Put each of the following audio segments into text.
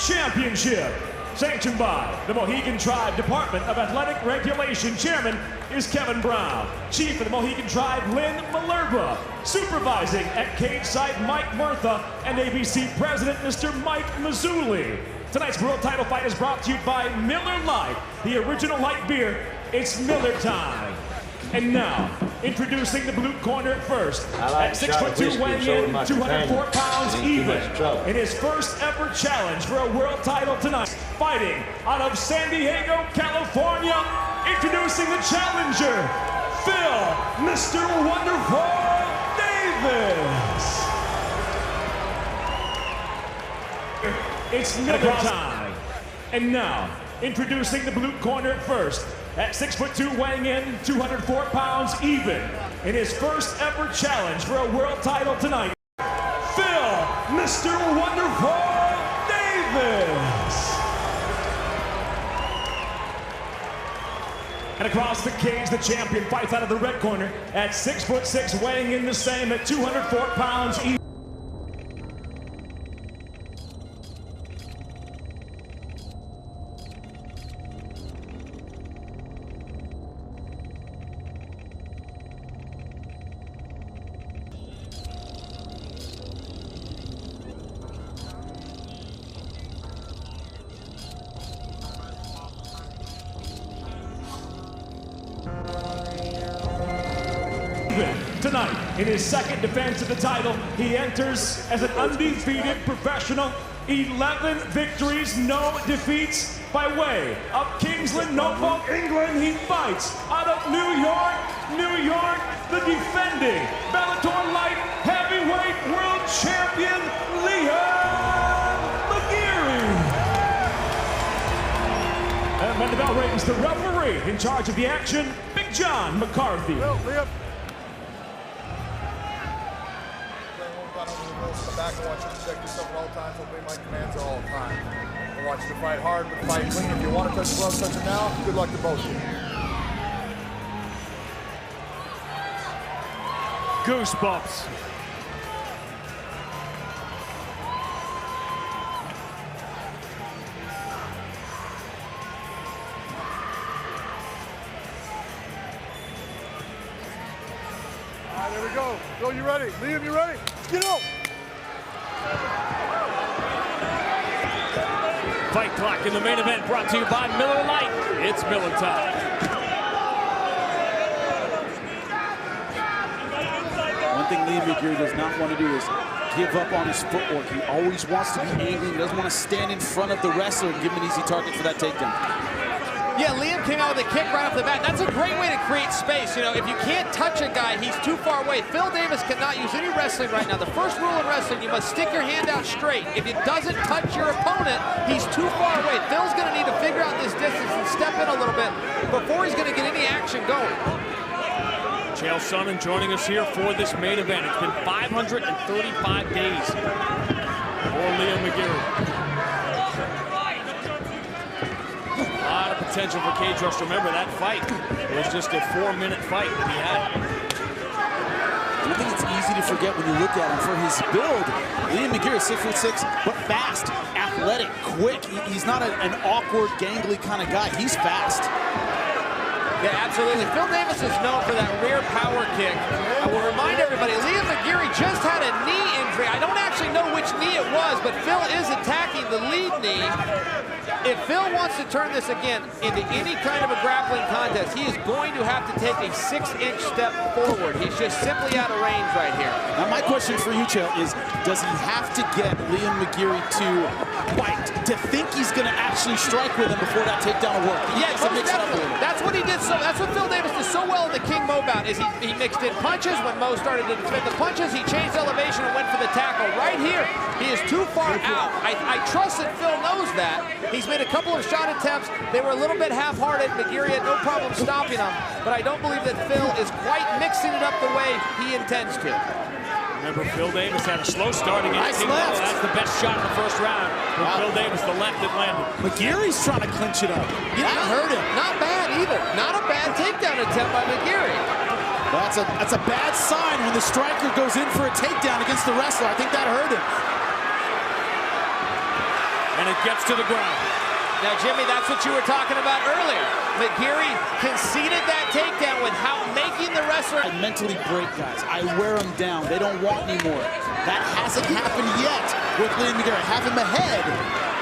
Championship. Sanctioned by the Mohegan Tribe Department of Athletic Regulation. Chairman is Kevin Brown. Chief of the Mohegan Tribe, Lynn Malerba. Supervising at cage side, Mike Murtha. And ABC President, Mr. Mike Mazzulli. Tonight's world title fight is brought to you by Miller Lite, the original light beer. It's Miller time. And now, introducing the blue corner first. At 6'2", weighing in, 204 pounds even. In his first ever challenge for a world title tonight. Fighting out of San Diego, California. Introducing the challenger, Phil, Mr. Wonderful Davis. It's Miller time. And now, introducing the blue corner first. At 6'2", weighing in, 204 pounds even. In his first ever challenge for a world title tonight, Phil, Mr. Wonderful Davis. And across the cage, the champion fights out of the red corner at 6'6", weighing in the same at 204 pounds even. Tonight, in his second defense of the title, he enters as an undefeated professional. 11 victories, no defeats. By way of Kingsland, Norfolk, England, he fights out of New York, the defending Bellator Light Heavyweight World Champion, Liam McGeary. And when the bell rings, the referee in charge of the action, Big John McCarthy. Liam. Come back. I want you to protect yourself at all times. Obey my commands all the time. I want you to fight hard, but fight clean. If you want to touch the gloves, touch it now. Good luck to both of you. Goosebumps. All right, there we go. Phil, you ready? Liam, you ready? Get up! Fight clock in the main event brought to you by Miller Lite. It's Miller time. One thing Liam McGeary does not want to do is give up on his footwork. He always wants to be angry. He doesn't want to stand in front of the wrestler and give him an easy target for that takedown. Yeah, Liam came out with a kick right off the bat. That's a great way to create space. You know, if you can't touch a guy, he's too far away. Phil Davis cannot use any wrestling right now. The first rule in wrestling, you must stick your hand out straight. If it doesn't touch your opponent, he's too far away. Phil's going to need to figure out this distance and step in a little bit before he's going to get any action going. Chael Sonnen joining us here for this main event. It's been 535 days for Liam McGeary. A lot of potential for cage rush. Remember, that fight was just a 4-minute fight that he had. I think it's easy to forget when you look at him. For his build, Liam McGeary is 6'6", but fast, athletic, quick. He's not an awkward, gangly kind of guy. He's fast. Yeah, absolutely. Phil Davis is known for that rear power kick. I will remind everybody, Liam McGeary just had a knee injury. I don't actually know which knee it was, but Phil is attacking the lead knee. If Phil wants to turn this again into any kind of a grappling contest, he is going to have to take a 6-inch step forward. He's just simply out of range right here. Now, my question for you, Chael, is does he have to get Liam McGeary to bite, to think he's going to actually strike with him before that takedown will work? Yeah, that's what he did. So that's what Phil Davis did so well in the King Mo bout, is he mixed in punches. When Mo started to defend the punches, he changed elevation and went for the tackle. Right here, he is too far out. I trust that Phil knows that. He's made a couple of shot attempts. They were a little bit half-hearted. McGeary had no problem stopping them, but I don't believe that Phil is quite mixing it up the way he intends to. Remember, Phil Davis had a slow start against King Mo. That's the best shot in the first round. Wow. Phil Davis, the left that landed. McGeary's trying to clinch it up. That hurt him. Not bad either. Not a bad takedown attempt by McGeary. That's a bad sign when the striker goes in for a takedown against the wrestler. I think that hurt him. and it gets to the ground. Now, Jimmy, that's what you were talking about earlier. McGeary conceded that takedown without making the wrestler. I mentally break guys. I wear them down. They don't want me more. That hasn't happened yet with Liam McGeary. I have him ahead,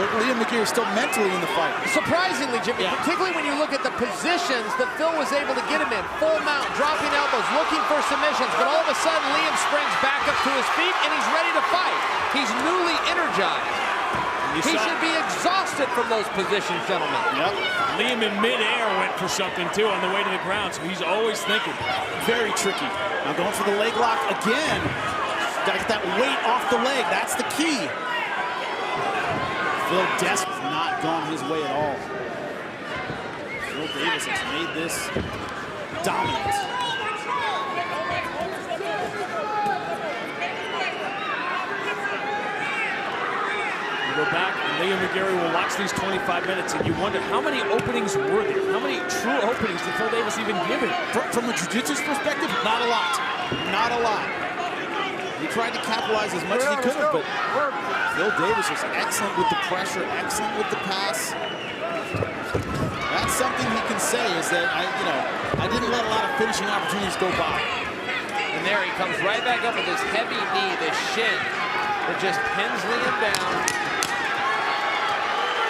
but Liam McGeary is still mentally in the fight. Surprisingly, Jimmy, particularly when you look at the positions that Phil was able to get him in. Full mount, dropping elbows, looking for submissions, but all of a sudden Liam springs back up to his feet and he's ready to fight. He's newly energized. He should be exhausted from those positions, gentlemen. Yep. Liam in midair went for something, too, on the way to the ground, so he's always thinking. Very tricky. Now going for the leg lock again. Gotta get that weight off the leg. That's the key. Phil Des has not gone his way at all. Phil Davis has made this dominant. Go back, and Liam McGeary will watch these 25 minutes, and you wonder how many openings were there? How many true openings did Phil Davis even give him? From a jiu-jitsu perspective, not a lot. Not a lot. He tried to capitalize as much as he could have, but Phil Davis was excellent with the pressure, excellent with the pass. That's something he can say is that I didn't let a lot of finishing opportunities go by. And there he comes right back up with this heavy knee, this shin, that just pins Liam down.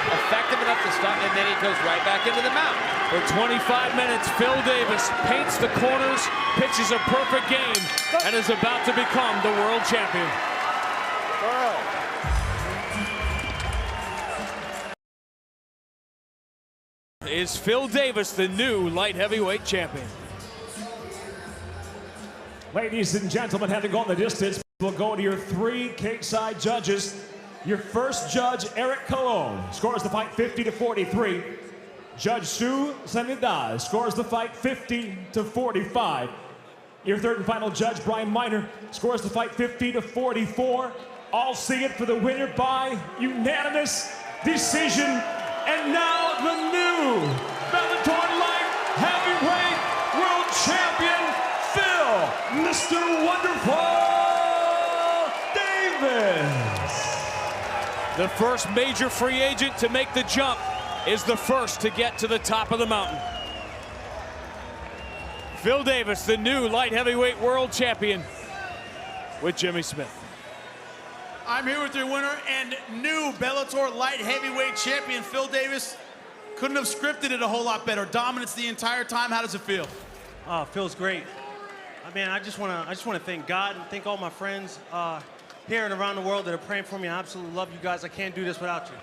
Effective enough to stop, and then he goes right back into the mount. For 25 minutes, Phil Davis paints the corners, pitches a perfect game, and is about to become the world champion. Is Phil Davis the new light heavyweight champion? Ladies and gentlemen, having gone the distance, we'll go to your 3 cage-side judges. Your first judge, Eric Colon, scores the fight 50-43. Judge Sue Sanidad scores the fight 50-45. Your third and final judge, Brian Miner, scores the fight 50-44. All see it for the winner by unanimous decision. And now the new Bellator Light Heavyweight World Champion, Phil, Mr. Wonderful Davis. The first major free agent to make the jump is the first to get to the top of the mountain. Phil Davis, the new light heavyweight world champion, with Jimmy Smith. I'm here with your winner and new Bellator light heavyweight champion, Phil Davis. Couldn't have scripted it a whole lot better. Dominance the entire time. How does it feel? Oh, it feels great. Man, I just want to thank God and thank all my friends here and around the world that are praying for me. I absolutely love you guys. I can't do this without you.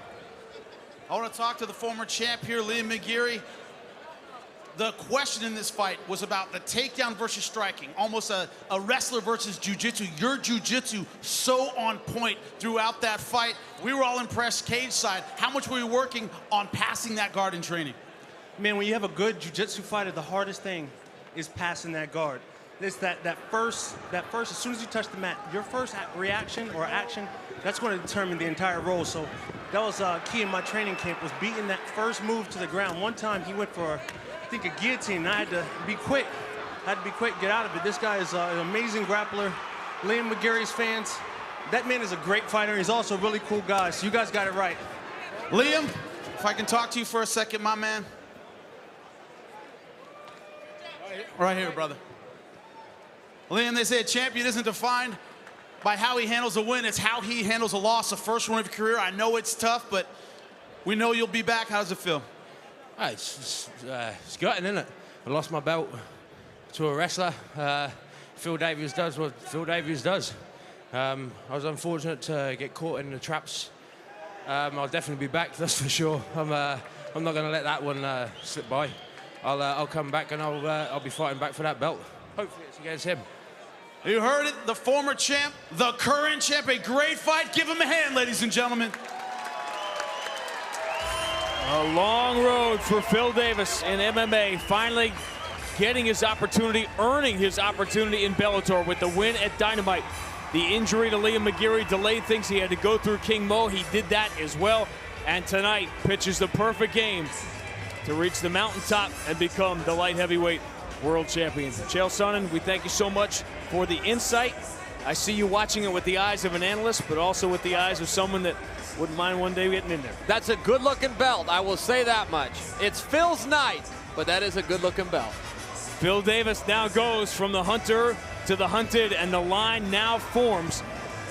I want to talk to the former champ here, Liam McGeary. The question in this fight was about the takedown versus striking, almost a wrestler versus jiu-jitsu. Your jiu-jitsu so on point throughout that fight. We were all impressed cage side. How much were you working on passing that guard in training? Man, when you have a good jiu-jitsu fighter, the hardest thing is passing that guard. It's that first, as soon as you touch the mat, your first reaction or action, that's going to determine the entire roll. So that was key in my training camp, was beating that first move to the ground. One time he went for, I think, a guillotine, and I had to be quick. Get out of it. This guy is an amazing grappler. Liam McGeary's fans, that man is a great fighter. He's also a really cool guy, so you guys got it right. Liam, if I can talk to you for a second, my man. Right here, brother. Liam, they say a champion isn't defined by how he handles a win. It's how he handles a loss, the first one of your career. I know it's tough, but we know you'll be back. How does it feel? It's gutting, isn't it? I lost my belt to a wrestler. Phil Davies does what Phil Davies does. I was unfortunate to get caught in the traps. I'll definitely be back, that's for sure. I'm not going to let that one slip by. I'll come back and I'll be fighting back for that belt. Hopefully it's against him. You heard it, the former champ, the current champ, a great fight. Give him a hand, ladies and gentlemen. A long road for Phil Davis in MMA, finally getting his opportunity, earning his opportunity in Bellator with the win at Dynamite. The injury to Liam McGeary delayed things. He had to go through King Mo. He did that as well. And tonight pitches the perfect game to reach the mountaintop and become the light heavyweight world champion. Chael Sonnen, we thank you so much for the insight. I see you watching it with the eyes of an analyst, but also with the eyes of someone that Wouldn't mind one day getting in there. That's a good-looking belt, I will say that much. It's Phil's night, but that is a good-looking belt. Phil Davis now goes from the hunter to the hunted, and the line now forms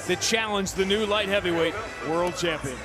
to challenge the new light heavyweight world champion.